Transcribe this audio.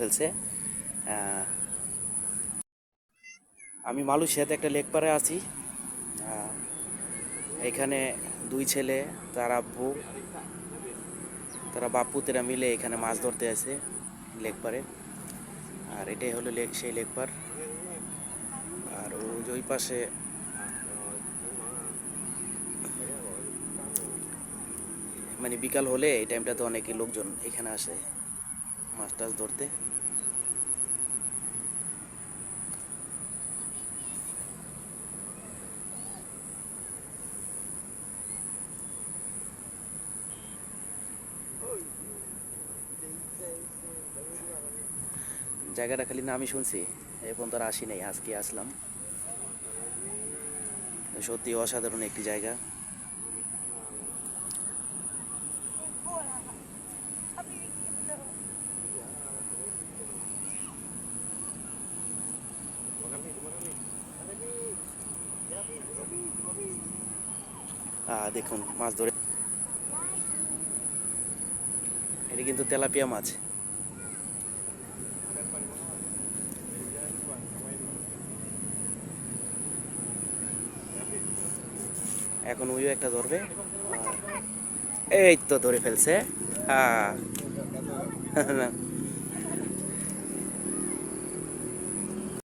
ফেলছে। আমি মালয়েশিয়াতে একটা লেক পাড়ে আছি। এখানে দুই ছেলে, তার আব্বু, তারা বাপুতেরা মিলে এখানে মাছ ধরতে আছে লেক পাড়ে। আর এটাই হলো লেক, সেই লেক পাড়। আর ওই পাশে মানে বিকাল হলে এই টাইমটাতে অনেকে লোকজন এখানে আসে মাছ টাছ ধরতে। জায়গাটা খালি না আমি শুনছি, এখন তো আর আসি নাই, আজকে আসলাম। সত্যি অসাধারণ একটি জায়গা। দেখুন মাছ ধরে, এটা কিন্তু তেলাপিয়া মাছ। এখন ওইও একটা ধরবে। এই তো ধরে ফেলছে। হ্যাঁ